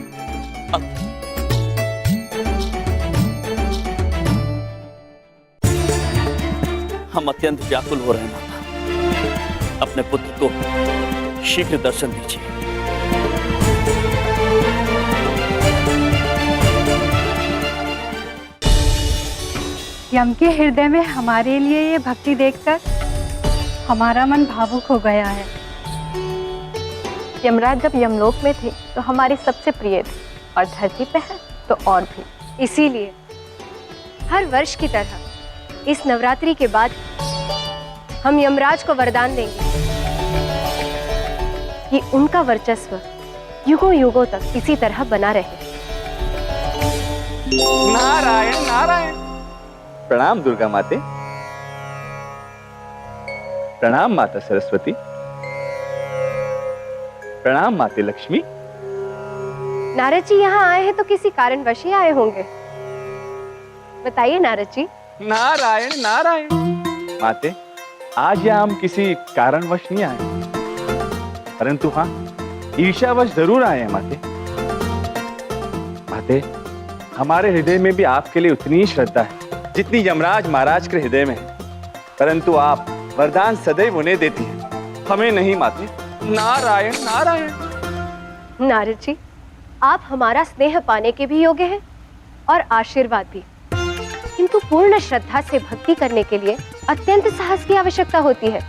हम अत्यंत व्याकुल हो रहे हैं माता, अपने पुत्र को शीघ्र दर्शन दीजिए। यम के हृदय में हमारे लिए ये भक्ति देखकर हमारा मन भावुक हो गया है। यमराज जब यमलोक में थे तो हमारे सबसे प्रिय थे और धरती पे है तो और भी। इसीलिए हर वर्ष की तरह इस नवरात्रि के बाद हम यमराज को वरदान देंगे कि उनका वर्चस्व युगों युगों तक इसी तरह बना रहे। नारायण नारायण। प्रणाम दुर्गा माते। प्रणाम माता सरस्वती। प्रणाम माते लक्ष्मी। नारद जी यहाँ आए हैं तो किसी कारणवश ही आए होंगे। बताइए नारद जी। नारायण नारायण। माते, आज यहाँ हम किसी कारणवश नहीं आए, परंतु हाँ, ईर्ष्यावश जरूर आए हैं माते। माते, हमारे हृदय में भी आपके लिए उतनी ही श्रद्धा है जितनी यमराज महाराज के हृदय में है, परंतु आप वरदान सदैव उन्हें देती हैं, हमें नहीं माते। नारायण नारायण। नारद जी, आप हमारा स्नेह पाने के भी योग्य हैं और आशीर्वाद भी, किंतु पूर्ण श्रद्धा से भक्ति करने के लिए अत्यंत साहस की आवश्यकता होती है,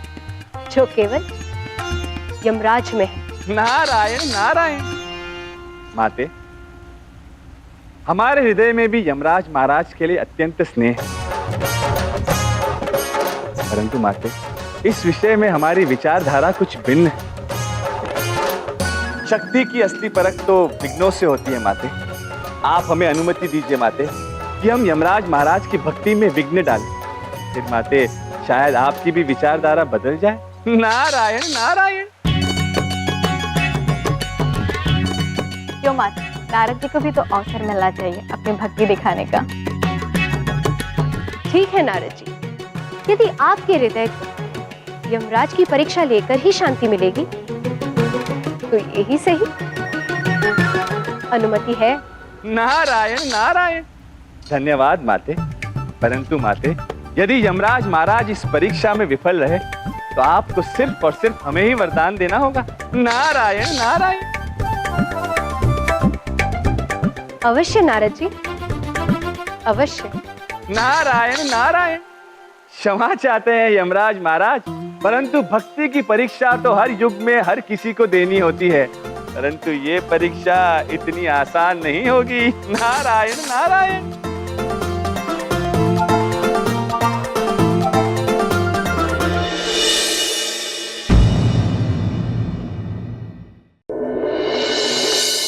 जो केवल यमराज में है। नारायण नारायण। माते, हमारे हृदय में भी यमराज महाराज के लिए अत्यंत स्नेह है, परंतु माते, इस विषय में हमारी विचारधारा कुछ भिन्न है। शक्ति की असली परख तो विघ्नों से होती है माते। आप हमें अनुमति दीजिए माते कि हम यमराज महाराज की भक्ति में विघ्न डालें, फिर माते शायद आपकी भी विचारधारा बदल जाए। नारायण नारायण। क्यों माता, नारद जी को भी तो अवसर मिलना चाहिए अपनी भक्ति दिखाने का। ठीक है नारद जी, यदि आपके हृदय को यमराज की परीक्षा लेकर ही शांति मिलेगी तो यही सही। अनुमति है। नारायण नारायण। धन्यवाद माते, परंतु माते, यदि यमराज महाराज इस परीक्षा में विफल रहे तो आपको सिर्फ और सिर्फ हमें ही वरदान देना होगा। नारायण नारायण। अवश्य नारद जी, अवश्य। नारायण नारायण। क्षमा चाहते हैं यमराज महाराज, परंतु भक्ति की परीक्षा तो हर युग में हर किसी को देनी होती है, परंतु ये परीक्षा इतनी आसान नहीं होगी। नारायण नारायण।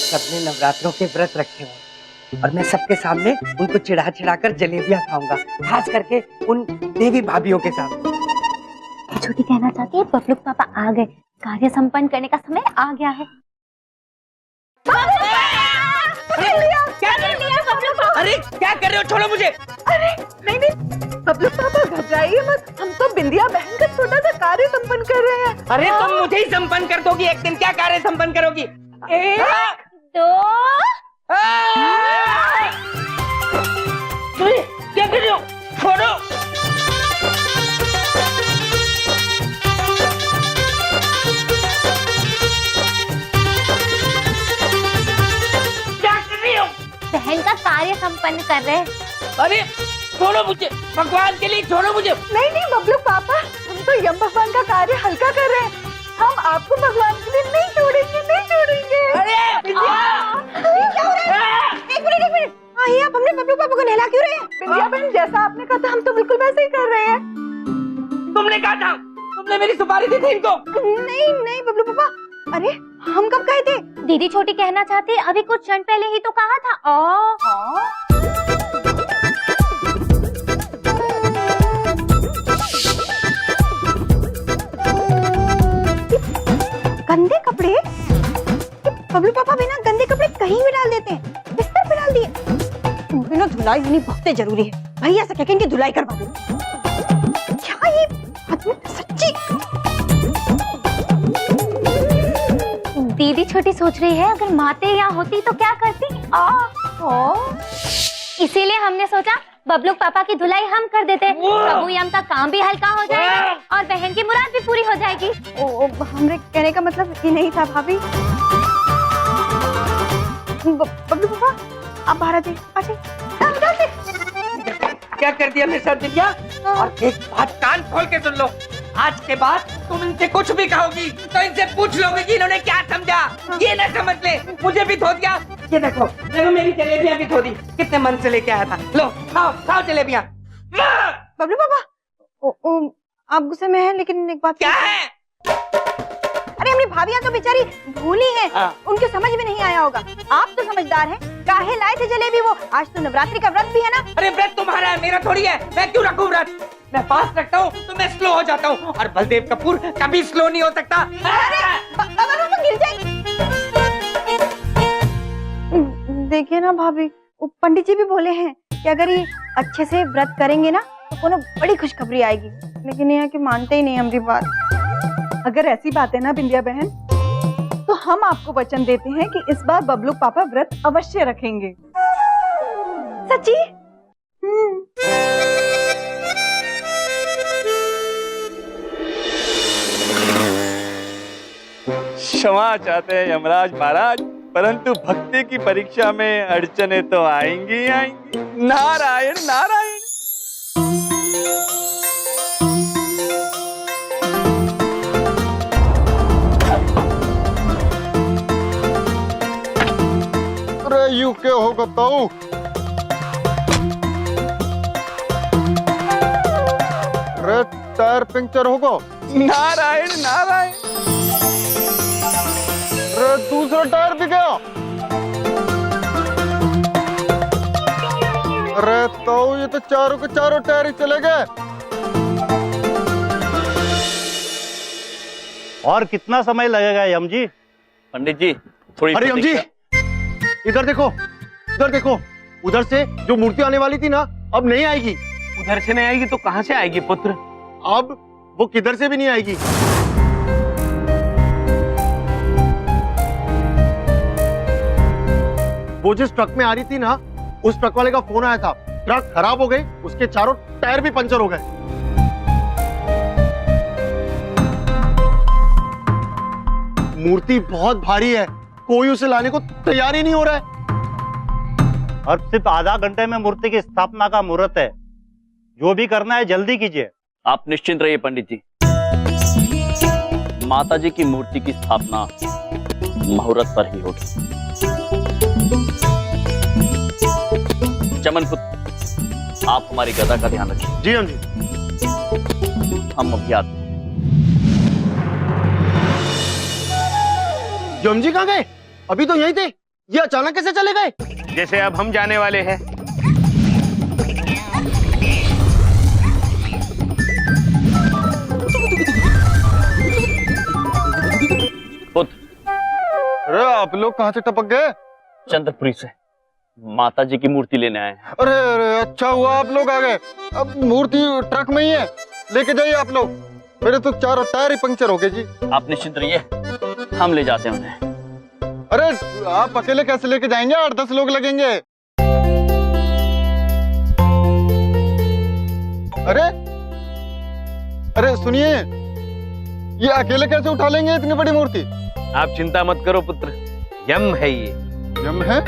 सबने नवरात्रों के व्रत रखे हुए और मैं सबके सामने उनको चिढ़ा चिढ़ा कर जलेबियां खाऊंगा, खास करके उन देवी भाभीयों के सामने। छोटी कहना चाहती है बबलू पापा आ गए, कार्य संपन्न करने का समय आ गया है। क्या कर लिया? अरे क्या कर रहे हो? छोड़ो मुझे। अरे नहीं नहीं बबलू पापा, घबराइए मत, हम तो बिंदिया बहन का छोटा सा कार्य संपन्न कर रहे हैं। अरे तुम मुझे ही संपन्न कर दोगी एक दिन। क्या कार्य संपन्न करोगी? 1 2 क्या कर रहे हो? छोड़ो। बहन का कार्य संपन्न कर रहे हैं। अरे छोड़ो मुझे, भगवान के लिए छोड़ो मुझे। नहीं नहीं बबलू पापा, हम तो यम भगवान का कार्य हल्का कर रहे हैं, हम आपको भगवान के लिए नहीं छोड़ेंगे, नहीं छोड़ेंगे। अरे एक मिनट, आइए आप हमने बबलू पापा को नहला क्यों रहे हैं? बिंदिया बहन, जैसा आपने कहा था हम तो बिल्कुल वैसे ही कर रहे हैं। तुमने कहा था, तुमने मेरी सुपारी दी थी इनको। नहीं नहीं बबलू पापा, अरे हम कब कहे थे? दीदी छोटी कहना चाहती है, अभी कुछ क्षण पहले ही तो कहा था। गंदे कपड़े? बबलू पापा बिना गंदे कपड़े कहीं भी डाल देते हैं, बिस्तर पे डाल दिए। बिना धुलाई होनी बहुत जरूरी है, भैया से कहकर इनकी धुलाई करवा दो। क्या ये आदमी सच्ची? दीदी छोटी सोच रही है अगर माते यहाँ होती तो क्या करती। इसीलिए हमने सोचा बबलू पापा की धुलाई हम कर देते, प्रभु यम का काम भी हल्का हो जाएगा और बहन की मुराद भी पूरी हो जाएगी। हमरे कहने का मतलब ये नहीं था भाभी। बबलू पापा आप बाहर आ जाइए। क्या कर दिया मेरे साथ दिव्या? और एक बात कान खोल के सुन लो, आज के बाद तुम इनसे कुछ भी कहोगी तो इनसे पूछ लोगे कि इन्होंने क्या समझा। ये ना समझ ले, मुझे भी धो दिया। ये देखो देखो मेरी जलेबियां भी धो दी, कितने मन से लेके आया था। लो खाओ खाओ जलेबियां। बबलू पापा आप गुस्से में हैं, लेकिन एक बात क्या है? अरे अपनी भाभियां तो बेचारी भूली हैं, उनके समझ में नहीं आया होगा। आप तो समझदार हैं, काहे लाए थे जलेबी वो? आज तो नवरात्रि का व्रत भी है ना। अरे व्रत तुम्हारा है, मेरा थोड़ी है। मैं क्यों रखूं व्रत? मैं फास्ट रखता हूँ तो मैं स्लो हो जाता हूँ, और बलदेव कपूर कभी स्लो नहीं हो सकता। अरे गिर जाएगी। देखिए ना भाभी, वो पंडित जी भी बोले हैं कि अगर ये अच्छे से व्रत करेंगे ना तो कोनो बड़ी खुशखबरी आएगी, लेकिन ये है कि मानते ही नहीं हमारी बात। अगर ऐसी बात है ना बिंदिया बहन, तो हम आपको वचन देते हैं कि इस बार बबलू पापा व्रत अवश्य रखेंगे। सच्ची? क्षमा चाहते हैं यमराज महाराज, परंतु भक्ति की परीक्षा में अड़चने तो आएंगी ही आएंगी। नारायण नारायण। अरे यू क्या होगा ताऊ? अरे टायर पंक्चर होगा। नारायण नारायण। अरे दूसरा टायर भी गया। अरे ताऊ ये तो चारों के चारों टायर ही चले गए। और कितना समय लगेगा यम जी? पंडित जी थोड़ी अरे यम जी, इधर देखो, इधर देखो, उधर से जो मूर्ति आने वाली थी ना अब नहीं आएगी। उधर से नहीं आएगी तो कहां से आएगी पुत्र? अब वो किधर से भी नहीं आएगी। वो जिस ट्रक में आ रही थी ना, उस ट्रक वाले का फोन आया था, ट्रक खराब हो गई, उसके चारों टायर भी पंचर हो गए। मूर्ति बहुत भारी है, कोई उसे लाने को तैयार ही नहीं हो रहा है। और सिर्फ आधा घंटे में मूर्ति की स्थापना का मुहूर्त है, जो भी करना है जल्दी कीजिए। आप निश्चिंत रहिए पंडित जी, माता जी की मूर्ति की स्थापना मुहूर्त पर ही होगी। चमन पुत्र, आप हमारी गदा का ध्यान रखिए। जी हम जी। हम अभी आते हैं। यम जी कहाँ गए? अभी तो यहीं थे, ये अचानक कैसे चले गए? जैसे अब हम जाने वाले हैं। पुत्र, अरे आप लोग कहाँ से टपक गए? चंद्रपुरी से माता जी की मूर्ति लेने आए हैं। अरे अरे अच्छा हुआ आप लोग आ गए। अब मूर्ति ट्रक में ही है, लेके जाइए आप लोग। मेरे तो चारों टायर ही पंक्चर हो गए जी। आप निश्चिंत रहिए, हम ले जाते हैं उन्हें। अरे आप अकेले कैसे लेके जाएंगे? 8-10 लोग लगेंगे। अरे अरे सुनिए, ये अकेले कैसे उठा लेंगे इतनी बड़ी मूर्ति? आप चिंता मत करो पुत्र, यम है ये। यम है?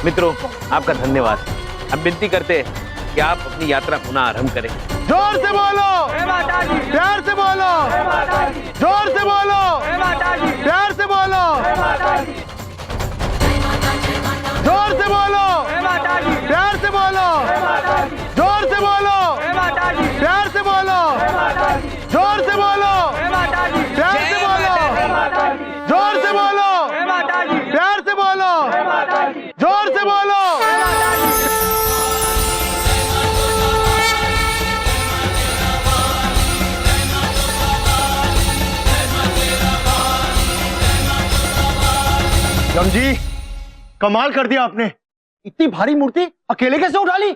मित्रों, आपका धन्यवाद। अब विनती करते हैं कि आप अपनी यात्रा पुनः आरंभ करें। जोर से बोलो, प्यार से बोलो, जोर से बोलो, प्यार से बोलो, जोर से बोलो, प्यार से बोलो, जोर से बोलो, प्यार से बोलो, जोर से बोलो, प्यार से बोलो, जोर से बोलो, प्यार से बोलो, जोर से बोलो। यम जी, कमाल कर दिया आपने। इतनी भारी मूर्ति अकेले कैसे उठा ली?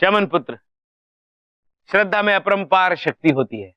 चमन पुत्र, श्रद्धा में अपरंपार शक्ति होती है।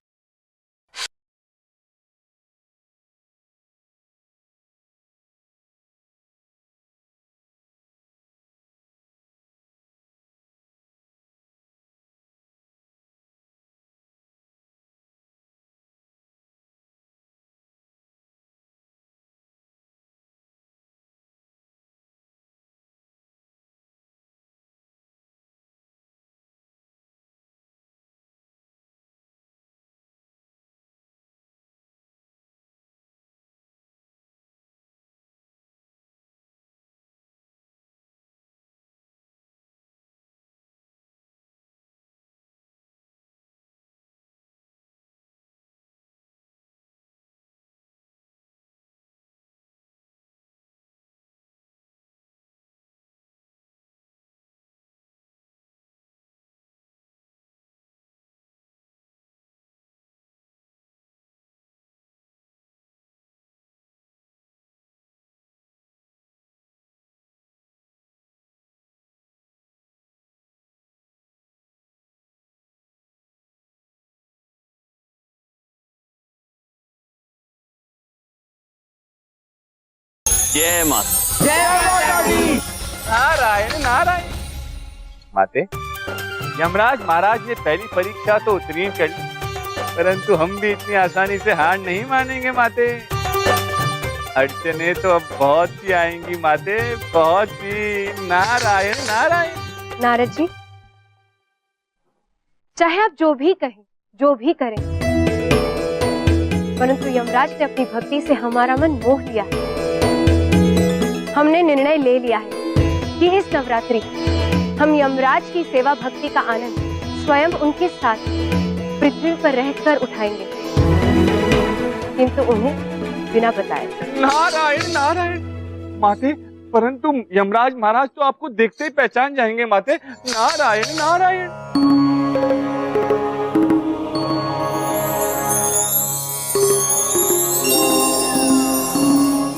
जय माता। नारायण नारायण। माते, यमराज महाराज ने पहली परीक्षा तो उत्तीर्ण कर ली, परंतु हम भी इतनी आसानी से हार नहीं मानेंगे माते। अड़चने तो अब बहुत सी आएंगी माते, बहुत सी। नारायण नारायण। नारद जी, चाहे आप जो भी कहें, जो भी करें, परंतु यमराज ने अपनी भक्ति से हमारा मन मोह लिया है। हमने निर्णय ले लिया है कि इस नवरात्रि हम यमराज की सेवा भक्ति का आनंद स्वयं उनके साथ पृथ्वी पर रहकर उठाएंगे, किंतु उन्हें बिना बताए। नारायण नारायण। माते, परंतु यमराज महाराज तो आपको देखते ही पहचान जाएंगे माते। नारायण नारायण।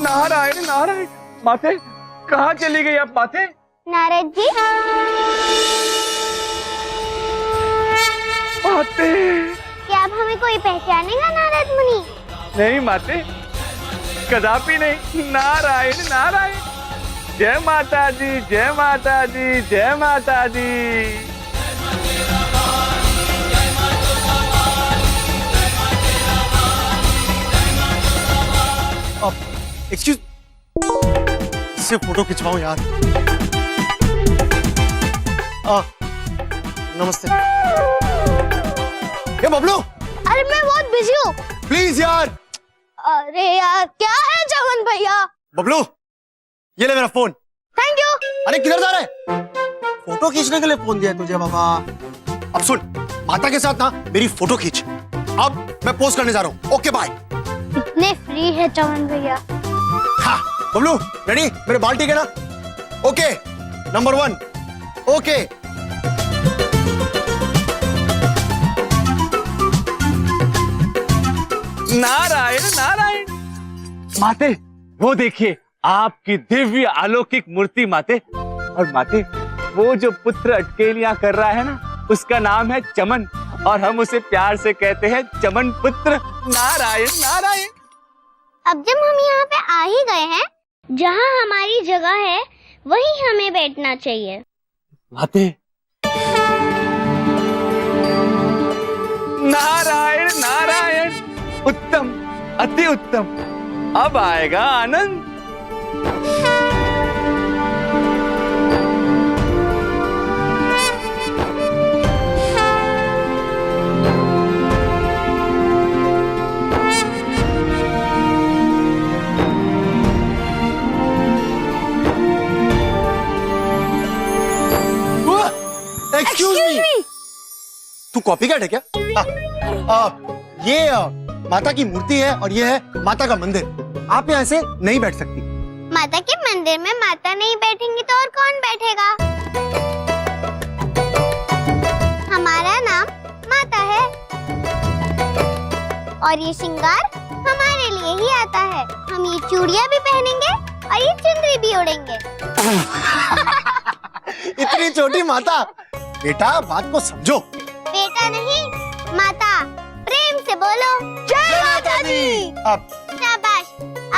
नारायण नारायण। माते, कहाँ चली गई आप माते? नारद जी, माते, क्या अब हमें कोई पहचानेगा नारद मुनि? नहीं माते, कदापि नहीं। नारायण नारायण। जय माता दी, जय माता दी, जय माता दी। एक्सक्यूज, इससे फोटो खिंचवाओ यार। नमस्ते। ये बबलू, अरे मैं बहुत बिजी हूँ। प्लीज यार। अरे यार, क्या है चमन भैया? बबलू, ये ले मेरा फोन। Thank you. अरे किधर जा रहा है? फोटो खींचने के लिए फोन दिया है तुझे बाबा। अब सुन, माता के साथ ना मेरी फोटो खींच। अब मैं पोस्ट करने जा रहा हूँ। Okay bye. इतने फ्री है चमन भैया। हाँ बबलू, रेडी? मेरे बाल ठीक है ना? Okay, number 1। Okay. Narayan Narayan. माते, वो देखिए आपकी दिव्य अलौकिक मूर्ति माते। और माते, वो जो पुत्र अटकेलियां कर रहा है ना, उसका नाम है चमन, और हम उसे प्यार से कहते हैं चमन पुत्र। नारायण नारायण। अब जब हम यहाँ पे आ ही गए हैं, जहाँ हमारी जगह है वहीं हमें बैठना चाहिए। माते, नारायण नारायण। उत्तम, अति उत्तम। अब आएगा आनंद। Excuse me. तू कॉपी कैट है क्या? ये माता की मूर्ति है और ये है माता का मंदिर। आप यहाँ से नहीं बैठ सकती। माता के मंदिर में माता नहीं बैठेंगी तो और कौन बैठेगा? हमारा नाम माता है और ये श्रृंगार हमारे लिए ही आता है। हम ये चूड़ियां भी पहनेंगे और ये चुनरी भी ओढ़ेंगे। इतनी छोटी माता, बेटा बात को समझो। बेटा नहीं, माता। प्रेम से बोलो जय माता दी। अब शाबाश।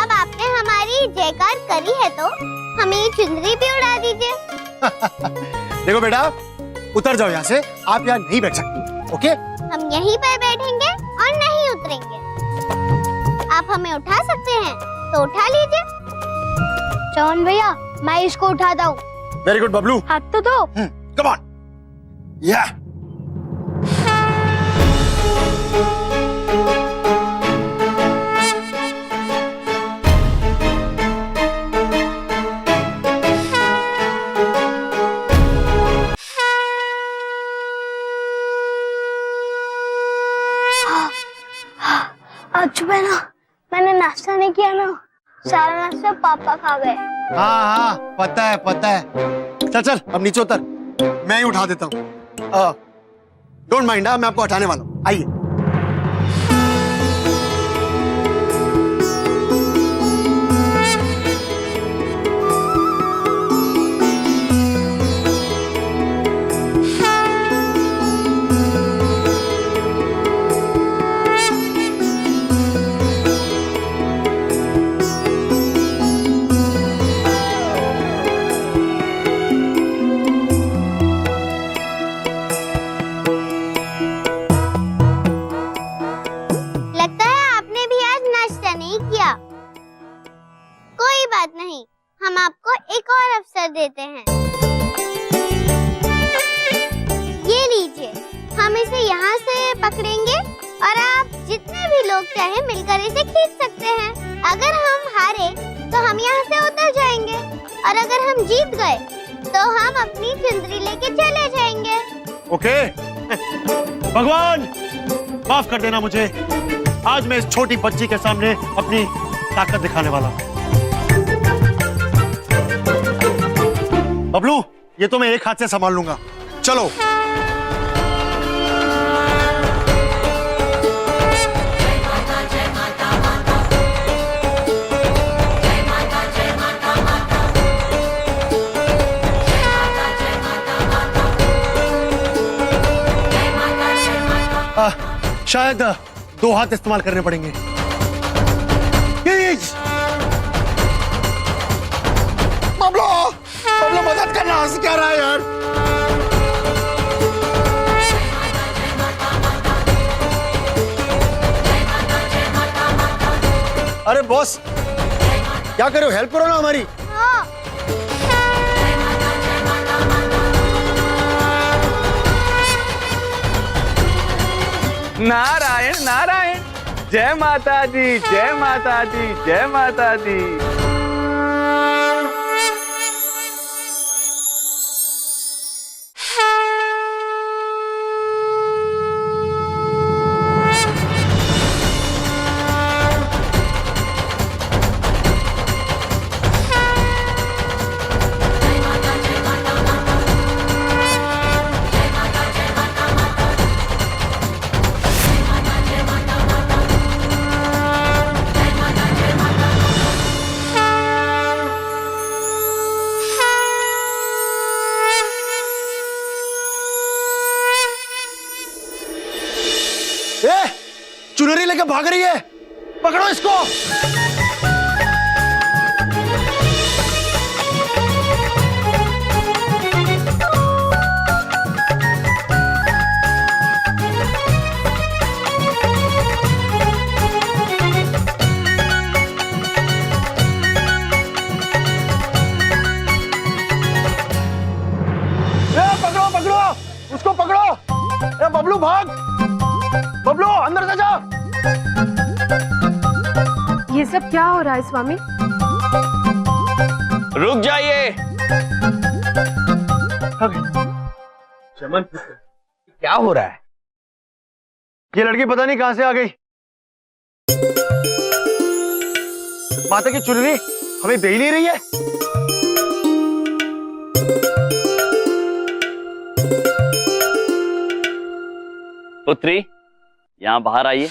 अब आपने हमारी जयकार करी है तो हमें ये चुनरी भी उड़ा दीजिए। देखो बेटा, उतर जाओ यहाँ से। आप यहाँ नहीं बैठ सकती। ओके? हम यहीं पर बैठेंगे और नहीं उतरेंगे। आप हमें उठा सकते हैं तो उठा लीजिए। चौन भैया, मैं इसको उठाता हूँ। Very good Bablu. हाथ तो दो। Come on. या आज सुबह ना मैंने नाश्ता नहीं किया ना, सारा नाश्ता पापा खा गए। हाँ, पता है पता है। चल चल अब नीचे उतर, मैं ही उठा देता हूँ। डोंट माइंड, मैं आपको हटाने वाला हूँ। आइए। नहीं, हम आपको एक और अवसर देते हैं। ये लीजिए, हम इसे यहाँ से पकड़ेंगे और आप जितने भी लोग चाहे मिलकर इसे खींच सकते हैं। अगर हम हारे तो हम यहाँ से उतर जाएंगे और अगर हम जीत गए तो हम अपनी चुंदरी लेके चले जाएंगे। ओके? भगवान माफ कर देना मुझे, आज मैं इस छोटी बच्ची के सामने अपनी ताकत दिखाने वाला हूँ। बबलू, ये तो मैं एक हाथ से संभाल लूंगा। चलो। शायद 2 हाथ इस्तेमाल करने पड़ेंगे। बबलू, बबलू मदद करना, हंस क्या रहा है यार? अरे बॉस, क्या कर रहे हो? हेल्प करो ना हमारी। नारायण नारायण, जय माता दी, जय माता दी, जय माता दी। चुनरी लेके भाग रही है, पकड़ो इसको। पकड़ो पकड़ो उसको, पकड़ो। ए बबलू भाग, बबलू अंदर से जा। ये सब क्या हो रहा है स्वामी? रुक जाइए। चमन पुत्र, क्या हो रहा है? ये लड़की पता नहीं कहां से आ गई। माता की चुनरी हमें दे ही नहीं रही है। पुत्री, यहाँ बाहर आइए।